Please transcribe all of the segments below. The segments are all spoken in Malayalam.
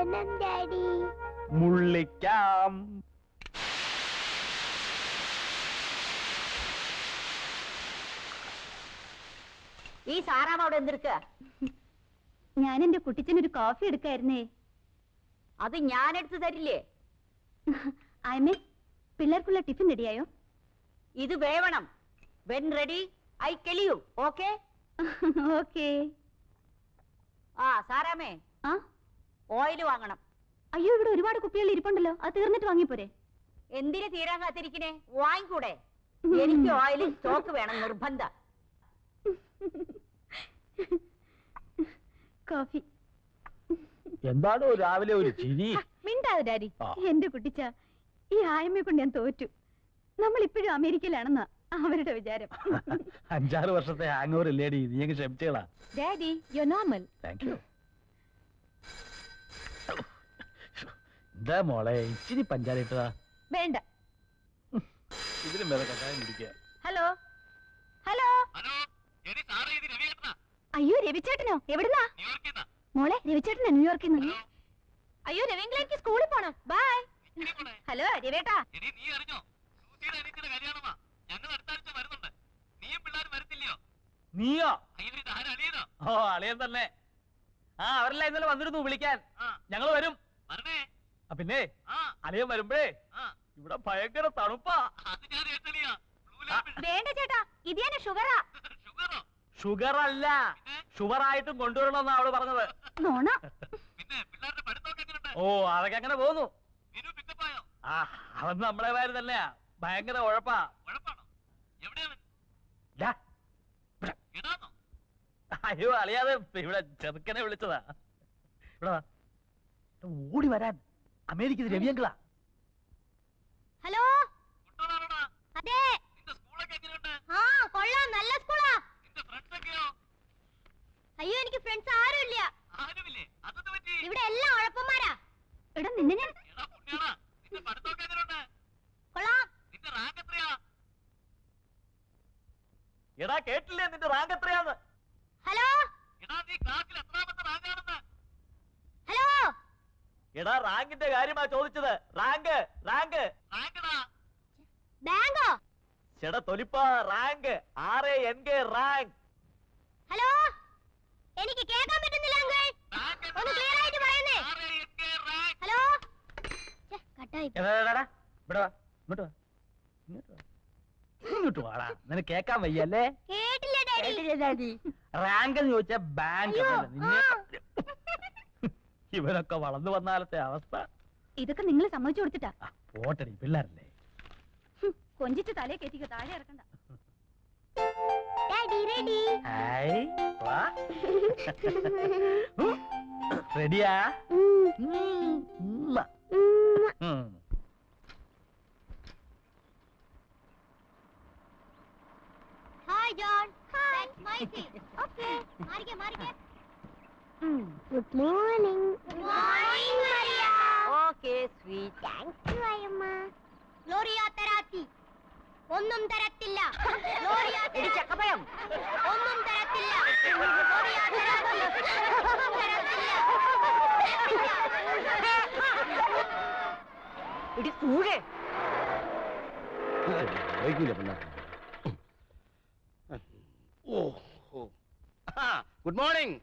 മുള്ളണം ഡാഡി. മുള്ളിക്കാം. ഈ സാറാമ അവിടെ എന്തെടുക്ക? ഞാൻ എന്റെ കുട്ടിച്ചനൊരു കോഫി എടുക്കായിരുന്നേ. അത് ഞാൻ എടുത്തു തരില്ലേ? ആയമേ, പിള്ളേർക്കുള്ള ടിഫിൻ റെഡിയായോ? ഇത് വേവണം. When ready I tell you. Okay okay. ആ സാറാമേ, ആ ഓയിൽ വാങ്ങണം. അയ്യോ, ഇവിടെ ഒരുപാട് കുപ്പികൾ ഇരിപ്പുണ്ടല്ലോ, അത് തീർന്നിട്ട് വാങ്ങിപ്പോരെ? എന്തിനു തീരാൻ കാത്തിരിക്കണേ? വാങ്ങിക്കൂടെ? എനിക്ക് ഓയിൽ സ്റ്റോക്ക് വേണം, നിർബന്ധ. കോഫി. എന്താണോ രാവിലെ ഒരു ചിരി? മിണ്ടാതെ ഡാഡി. എന്റെ കുട്ടിച്ച, ഈ ആയമ്മയെ കൊണ്ട് ഞാൻ തോറ്റു. നമ്മൾ ഇപ്പോഴും അമേരിക്കയിലാണെന്നാ അവരുടെ വിചാരം. 5-6 വർഷത്തെ ഹാങ് ഓവർ ഇല്ലേടി, നീ അങ്ങ് ക്ഷമിച്ചേളാ. Daddy, you normal. Thank you. എന്താ മോളെ ഇച്ചിരി പഞ്ചാര ഇട്ടതാ? വേണ്ട. ഇതിലും വേറെ കഷായം കുടിക്കുക. Hello hello. അയ്യോ, രവിചേട്ടനോ? എവിടുന്നാ? മോളെ, രവിചേട്ടനാ ന്യൂയോർക്കിൽ നിന്ന്. അയ്യോ, രവീന്ദ്രൻ, എനിക്ക് സ്കൂളിൽ പോണം. ബൈ. ഹലോ രവേട്ടാ. നീയോ? ഓ, അളിയൻ തന്നെ. ആ, അവരെല്ലാം ഇന്നലെ വന്നിരുന്നു വിളിക്കാൻ. ഞങ്ങൾ വരും. പിന്നെ അളിയൻ വരുമ്പഴേ ഇവിടെ ഭയങ്കര തണുപ്പാ. വേണ്ട ചേട്ടാ, ഇത് ഞാൻ ഷുഗറാ. ഷുഗർ അല്ല, ഷുഗർ ആയിട്ടും കൊണ്ടുവരണമെന്നാ അവള് പറഞ്ഞത്. നോണ. ഓ, അതൊക്കെ അങ്ങനെ പോന്നു. ആ, അവൻ നമ്മളെ പേര് തന്നെയാ. ഭയങ്കര ഉഴപ്പാ. അയ്യോ, അളിയാതെ ഇവിടെ ചെറുക്കനെ വിളിച്ചതാ. ഇവിടെ ഓടി വരാൻ. അമേരിക്കയിൽ രവിയങ്കളാ. ഹലോ. അതെ. ആ, കൊള്ളാം, നല്ല സ്കൂളാ. അയ്യോ, എനിക്ക് ഫ്രണ്ട്സ് ആരുമില്ല. ഇവിടെ എല്ലാം ഉഴപ്പന്മാരാ. എടാ, നിന്നെ ഞാൻ കൊള്ളാം. എടാ, കേട്ടില്ലേ നിന്റെ റാങ്ക് എത്രയാന്ന്? Hello hello. എടാ, റാങ്കിന്റെ കാര്യമാ ചോദിച്ചത്. റാങ്ക് റാങ്ക് ബാങ്കോ? ചേടാ തൊലിപ്പാ, റാങ്ക്. RANK rank. ഹലോ, എനിക്ക് കേൾക്കാൻ പറ്റുന്നില്ല അങ്കിൾ. ഒന്ന് ക്ലിയർ ആയിട്ട് പറയുന്നേ. ഹലോ. കട്ടായി. ഇവിടെ വാ, ഇങ്ങോട്ട് വാ, ഇങ്ങോട്ട് വാടാ. നിനക്ക് കേക്കാൻ വയ്യല്ലേ? കേട്ടില്ല ഡാഡി. റാങ്ക് എന്ന് ചോദിച്ചാ ബാങ്ക്. ഇവനൊക്കെ വളർന്നു വന്നാലത്തെ അവസ്ഥ ഇതൊക്കെ നിങ്ങൾ സമ്മതിച്ചു കൊടുത്തിട്ടാ. പോട്ടടി, പിള്ളേരല്ലേ. കൊഞ്ചിച്ച് തലേ കയറ്റിക്കോ, താഴെ ഇറക്കണ്ട. റെഡി. റെഡിയാ? Hi John. Hi Maisy. Okay, മാറിക്കേ മാറിക്കേ. Good morning. Good morning Maria. Okay sweet. Thanks you അമ്മ. ഗ്ലോറിയ തരാത്തി. ഒന്നും തരത്തില്ല. ഗ്ലോറിയ ചക്കപ്പഴം ഒന്നും തരത്തില്ല. ഗ്ലോറിയ തരാത്തി. ഒന്നും തരത്തില്ല. ഇടി കൂടെ. Good morning.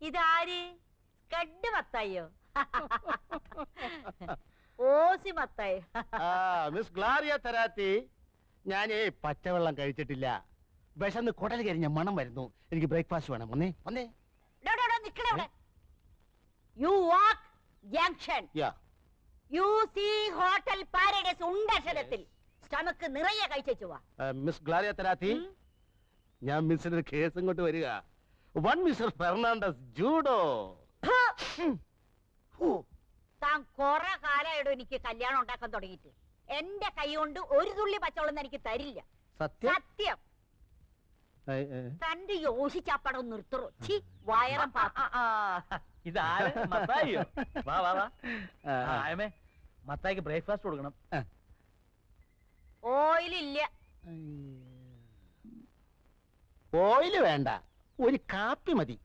ഇതാര്? കഡ് മത്തായോ? ഓസി മത്തായി. മിസ് ഗ്ലാരിയ തരാത്തി, ഞാനേ പച്ചവെള്ളം കഴിച്ചിട്ടില്ല. വിശന്ന് കുടൽ കരിഞ്ഞ മണം വരുന്നു. എനിക്ക് ബ്രേക്ക്ഫാസ്റ്റ് വേണം. വന്നേ വന്നേ. നിക്കണേ അവിടെ. You walk junction. You see hotel paradise ഉണ്ടക്ഷരത്തിൽ. സ്റ്റമക്ക് നിറയെ കഴിച്ചു വാ. മിസ് ഗ്ലാരിയ തരാത്തി, ഞാൻ മിസ്സിന്റെ കേസ് ഇങ്ങോട്ട് വരിക. One mister Fernandes judo. താൻ കൊറേ കാലമായിടും എനിക്ക് കല്യാണം ഉണ്ടാക്കാൻ തുടങ്ങിയിട്ട്. എന്റെ കൈ കൊണ്ട് ഒരു തുള്ളി പച്ചവെള്ളം എനിക്ക് തരില്ല. സത്യം. തന്റെ യോശിച്ചാപ്പടം നിർത്തറോ? ചി വയറം. ഇതാര്? മത്തായിയോ? വാ വാ വാ. ആയമേ, മത്തായിക്ക് ബ്രേക്ക്ഫാസ്റ്റ് കൊടുക്കണം. ഓയിലില്ല. ഓയില് വേണ്ട, ഒരു കാപ്പി മതി.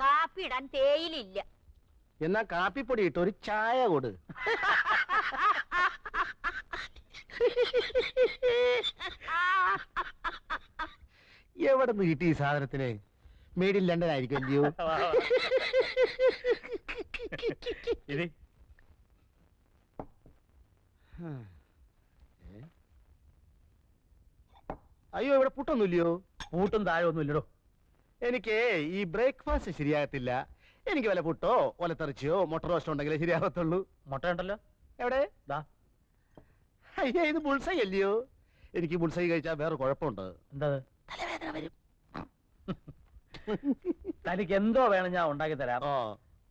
കാപ്പി ഇടാൻ തേയിലില്ല. എന്നാ കാപ്പിപ്പൊടി ഇട്ട് ഒരു ചായ കൊടു. എവിടെ നിന്ന് കിട്ടി ഈ സാധനത്തിന്? മെയ്ഡ് ഇൻ ലണ്ടൻ ആയിരിക്കും അല്ലയോ? ഇനി അയ്യോ, ഇവിടെ പുട്ടൊന്നുമില്ലയോ? പൂട്ടും താഴെ ഒന്നും ഇല്ലടോ. എനിക്ക് ഈ ബ്രേക്ക്ഫാസ്റ്റ് ശരിയാകത്തില്ല. എനിക്ക് വല്ല പുട്ടോ ഒലത്തെറിച്ചയോ മുട്ട റോസ്റ്റോ ഉണ്ടെങ്കിലേ ശരിയാകത്തുള്ളൂ. മുട്ട ഉണ്ടല്ലോ. എവിടെ? ദാ. അയ്യോ, ഇത് ബുൾസൈ അല്ലയോ? എനിക്ക് ബുൾസൈ കഴിച്ചാൽ വേറെ കുഴപ്പമുണ്ട്. എന്താ തലവേദന വരും. തനിക്ക് എന്തോ വേണം ഞാൻ ഉണ്ടാക്കി തരാം. ഓ,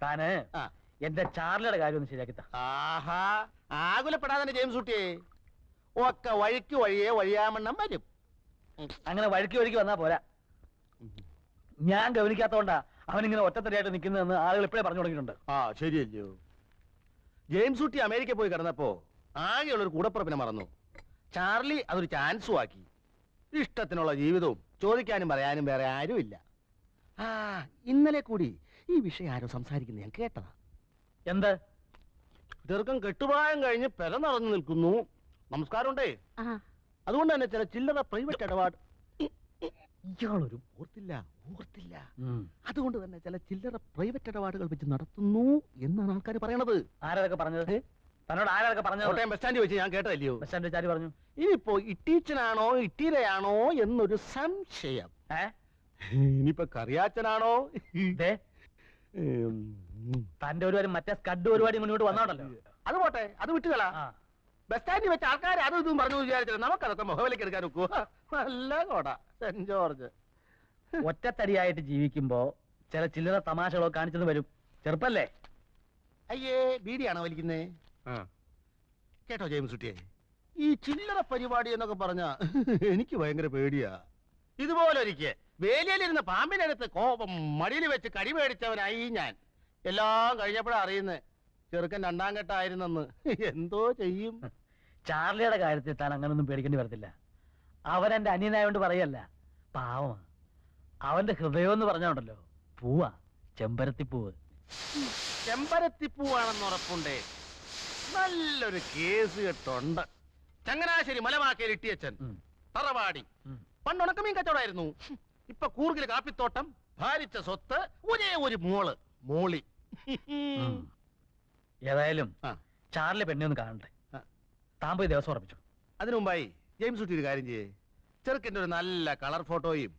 താന് ആ. എന്റെ ചാർലിയുടെ കാര്യം ഒന്ന് ശരിയാക്കി താ. ആഹാ, ആകുലപ്പെടാതെ ജെയിംസ് കുട്ടിയെ. ഒക്കെ വഴിക്ക് വഴിയെ വഴിയാമണ്ണം വരും. അങ്ങനെ വഴിക്ക് വന്നാ പോരാ. ഞാൻ ഗവനിക്കാത്തോണ്ടാ അവനിങ്ങനെ ഒറ്റത്തടിയായിട്ട് നിൽക്കുന്നതെന്ന് ആളുകൾ ഇപ്പോഴേ പറഞ്ഞു തുടങ്ങിയിട്ടുണ്ട്. ആ, ശരിയല്ലയോ? ജെയിംസ് കുട്ടി അമേരിക്ക പോയി കിടന്നപ്പോ ആകെയുള്ളൊരു കൂടപ്പുറപ്പിനെ മറന്നു. ചാർലി അതൊരു ചാൻസും ആക്കി. ഇഷ്ടത്തിനുള്ള ജീവിതവും ചോദിക്കാനും പറയാനും വേറെ ആരുമില്ല. ആ, ഇന്നലെ കൂടി ഈ വിഷയം ആരോ സംസാരിക്കുന്നത് ഞാൻ കേട്ടതാ. എന്ത്? ചെറുക്കം കെട്ടുപ്രായം കഴിഞ്ഞ് പെര നടന്നു നിൽക്കുന്നു. നമസ്കാരമുണ്ടേ. അതുകൊണ്ട് തന്നെ ചില ചില്ലറ പ്രൈവറ്റ് ഇടപാട്. ഇയാളൊരു ഓർത്തില്ല. അതുകൊണ്ട് തന്നെ ചില ചില്ലറ പ്രൈവറ്റ് ഇടപാടുകൾ വെച്ച് നടത്തുന്നു എന്നാണ് ആൾക്കാർ പറയണത്. ആരതൊക്കെ പറഞ്ഞത്? തന്നോട് ആരതൊക്കെ പറഞ്ഞത്? കോട്ടയം ബസ് സ്റ്റാൻഡിൽ വെച്ച് ഞാൻ കേട്ടല്ലയോ? ബസ് സ്റ്റാൻഡിൽ ചാരി പറഞ്ഞു. ഇനിയിപ്പോ ഇട്ടീച്ചനാണോ ഇട്ടീരയാണോ എന്നൊരു സംശയം. ഇനിയിപ്പോ കറിയാച്ചനാണോ? തന്റെ ഒരു മറ്റേ സ്കഡ് പരിപാടി മുന്നോട്ട് വന്നോണ്ടല്ലോ. അത് പോട്ടെ, അത് വിട്ടുകളാ. ബസ് സ്റ്റാൻഡിൽ വെച്ച് ആൾക്കാർ അതും ഇതും പറഞ്ഞു വിചാരിച്ചില്ല. നമുക്കതൊക്കെ മുഖവിലേക്ക് എടുക്കാൻ നോക്കൂ. നല്ല കോട സെന്റ് ജോർജ്. ഒറ്റത്തടിയായിട്ട് ജീവിക്കുമ്പോ ചില ചില്ലറ തമാശകളൊക്കെ കാണിച്ചത് വരും. ചെറുപ്പല്ലേ? അയ്യേ, ബീഡിയാണോ വലിക്കുന്നേ? കേട്ടോ ജെയിംസ് കുട്ടിയെ, ഈ ചില്ലറ പരിപാടി എന്നൊക്കെ പറഞ്ഞ എനിക്ക് ഭയങ്കര പേടിയാ. ഇതുപോലെ ഒരിക്കൽ വേലിയിലിരുന്ന പാമ്പിന്റെ അടുത്ത് കോപം മടിയിൽ വെച്ച് കടി മേടിച്ചവനായി ഞാൻ. എല്ലാം കഴിഞ്ഞപ്പോഴാ അറിയുന്നേ ചെറുക്കൻ രണ്ടാം ഘട്ടമായിരുന്നെന്ന്. എന്തോ ചെയ്യും? ചാർലിയുടെ കാര്യത്തിൽ താൻ അങ്ങനൊന്നും പേടിക്കേണ്ടി വരത്തില്ല. അവൻ എന്റെ അനിയനായോണ്ട് പറയല്ല, പാവമാ. അവന്റെ ഹൃദയം എന്ന് പറഞ്ഞോണ്ടല്ലോ പൂവാ, ചെമ്പരത്തിപ്പൂവ്. ചെമ്പരത്തിപ്പൂവാണെന്ന് ഉറപ്പുണ്ടേ. നല്ലൊരു കേസ് കെട്ടുണ്ട്. ചങ്ങനാശ്ശേരി മലമാക്കയിൽ ഇട്ടിയച്ചൻ തറവാടി. പണ്ട് ഉണക്കമീൻ കച്ചവടമായിരുന്നു. ഇപ്പൊ കൂർഗിൽ കാപ്പിത്തോട്ടം, ഭാരിച്ച സ്വത്ത്, ഒരേ ഒരു മോളി. ഏതായാലും ചാർലി പെണ്ണെ ഒന്ന് കാണണ്ടേ. താൻ പോയി ദിവസം ഉറപ്പിച്ചു. അതിനു മുമ്പായി ജെയിംസ് കുട്ടി ഒരു കാര്യം ചെയ്യേ. ചെറുക്കൻ്റെ ഒരു നല്ല കളർ ഫോട്ടോയും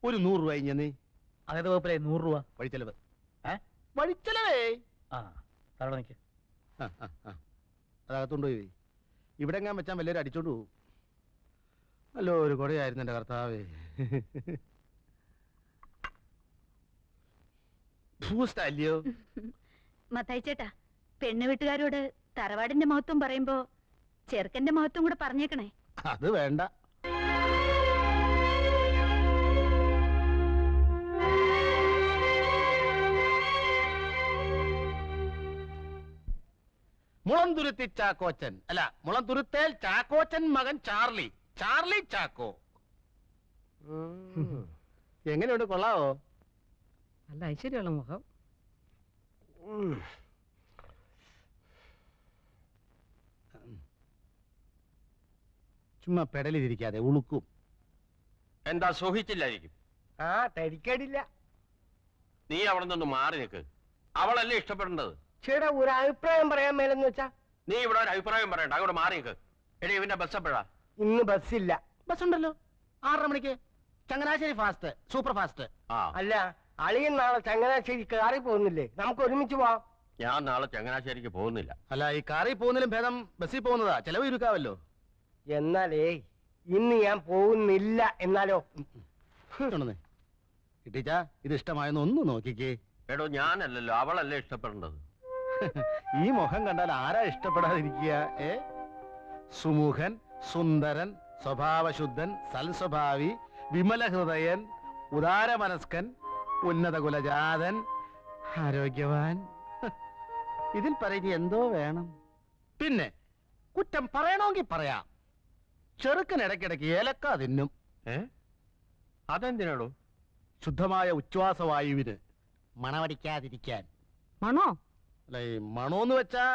ഒരു 100 രൂപ ഇഞ്ഞെന്നേ. അതേത് വകുപ്പിലെ 100 രൂപ വഴിച്ചെലവ്? വഴിച്ചെലവേ. തറവാട് നിൽക്ക്. അതകത്തുകൊണ്ടുപോയി. ഇവിടെ എങ്ങാൻ വെച്ചാൽ വലിയൊരു അടിച്ചോണ്ട് പോകും. അല്ലോ, ഒരു കൊടയായിരുന്നു എന്റെ കർത്താവേ. ഭൂസ്റ്റല്ലയോ? മത്തായി ചേട്ടാ, പെണ്ണു വീട്ടുകാരോട് തറവാടിന്റെ മഹത്വം പറയുമ്പോ ചെറുക്കന്റെ മഹത്വം കൂടെ പറഞ്ഞേക്കണേ. അത് വേണ്ട. മുളന്തുരുത്തി ചാക്കോച്ചൻ അല്ല, മുളന്തുരുത്തേൽ ചാക്കോച്ചൻ മകൻ ചാർലി. ചാർലി ചാക്കോ. എങ്ങനെയുണ്ട്? കൊള്ളാവോ? നല്ല ഐശ്വര്യമുള്ള മുഖം. ചുമ്മാ പെടലിരിക്കാതെ ഉളുക്കും. എന്താ സൂഹിച്ചില്ലായിരിക്കും? തരിക്കടില്ല. നീ അവിടെ നിന്ന് മാറി നിൽക്ക്. അവളല്ലേ ഇഷ്ടപ്പെടേണ്ടത്. ചേട്ടാ, ഒരു അഭിപ്രായം പറയാൻ മേലെന്ന് വെച്ചാ നീ ഇവിടെ ഒരു അഭിപ്രായം പറയണ്ട, അങ്ങോട്ട് മാറി നിൽക്ക്. എടി, ഇവന്റെ ബസ് എപ്പോഴാ? ഇന്ന് ബസ്സില്ല. ബസ് ഉണ്ടല്ലോ 6:30 മണിക്ക്. Changanassery fast, super fast. അല്ല, അളിയൻ നാളെ ചങ്ങനാശ്ശേരി കാറി പോകുന്നില്ലേ? നമുക്ക് ഒരുമിച്ച് പോവാം. ഞാൻ നാളെ ചങ്ങനാശ്ശേരിക്ക് പോകുന്നില്ല. അല്ല, ഈ കാറിൽ പോകുന്നതിലും ഭേദം ബസ്സിൽ പോകുന്നതാ. ചെലവ് ചുരുക്കാവല്ലോ. എന്നാലേ ഇന്ന് ഞാൻ പോകുന്നില്ല. എന്നാലോ കിട്ടിച്ചാ, ഇത് ഇഷ്ടമായെന്ന് ഒന്ന് നോക്കിക്കേ. എടോ, ഞാനല്ലല്ലോ, അവളല്ലേ ഇഷ്ടപ്പെടേണ്ടത്. ഈ മുഖം കണ്ടാൽ ആരാ ഇഷ്ടപ്പെടാതിരിക്കുക? സുമുഖൻ, സുന്ദരൻ, സ്വഭാവശുദ്ധൻ, സൽസ്വഭാവി, വിമല ഹൃദയൻ, ഉദാരമനസ്കൻ, ഉന്നത കുലജാതൻ, ആരോഗ്യവാൻ. ഇതിൽ പറയുന്ന എന്തോ വേണം. പിന്നെ കുറ്റം പറയണമെങ്കിൽ പറയാം. ചെറുക്കൻ ഇടയ്ക്കിടയ്ക്ക് ഏലക്ക തിന്നും. അതെന്തിനാടോ? ശുദ്ധമായ ഉച്ഛ്വാസവായുവിന് മണമടിക്കാതിരിക്കാൻ. മണോ? അല്ല ഈ മണോന്ന് വെച്ചാ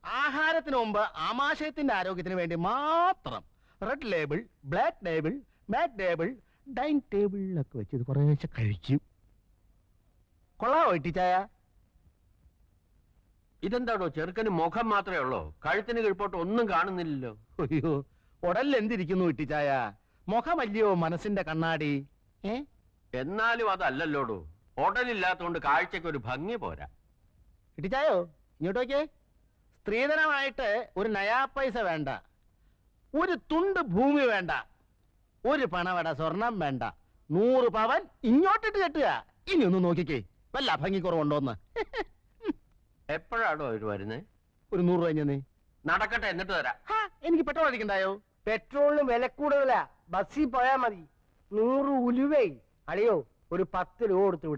ആഹാരത്തിന് മുമ്പ് ആമാശയത്തിന്റെ ആരോഗ്യത്തിന് വേണ്ടി മാത്രം റെഡ് ലേബിൾ, ബ്ലാക്ക് ലേബിൾ, മാറ്റ് ലേബിൾ, ഡൈനിങ് ടേബിളിലൊക്കെ വെച്ച് ഇത് കുറേശ്ശെ കഴിക്കും. കൊള്ളാവോ ഇട്ടിച്ചായ? ഇതെന്താണോ ചെറുക്കന് മുഖം മാത്രമേ ഉള്ളൂ, കഴുത്തിന് കീഴ്പോട്ട് ഒന്നും കാണുന്നില്ലല്ലോ. അയ്യോ, ഉടലിൽ എന്തിരിക്കുന്നു ഇട്ടിച്ചായ? മുഖമല്ലയോ മനസ്സിന്റെ കണ്ണാടി. എന്നാലും അതല്ലല്ലോടൂ, ഉടലില്ലാത്തോണ്ട് കാഴ്ചക്ക് ഒരു ഭംഗി പോരാ. ഇട്ടിച്ചായോ ഇങ്ങോട്ട് നോക്കിയേ. സ്ത്രീധനമായിട്ട് ഒരു നയാ പൈസ വേണ്ട, ഒരു തുണ്ട് ഭൂമി വേണ്ട, ഒരു പണവട സ്വർണം വേണ്ട, 100 പവൻ ഇങ്ങോട്ടിട്ട് കെട്ടുക. ഇനി ഒന്ന് നോക്കിക്കേ വല്ല ഭംഗിക്കുറവുണ്ടോന്ന്. എപ്പോഴാണോ അവര് വരുന്നേ? ഒരു 100 രൂപ നീ നടക്കട്ടെ, എന്നിട്ട് തരാം. എനിക്ക് പെട്രോൾ അടിക്കണ്ടായോ? പെട്രോളിന് വില കൂടുതലാ, ബസ്സിൽ പോയാ മതി. 100 ഉലുവേ. അളിയോ ഒരു 10 രൂപ കൊടുത്തു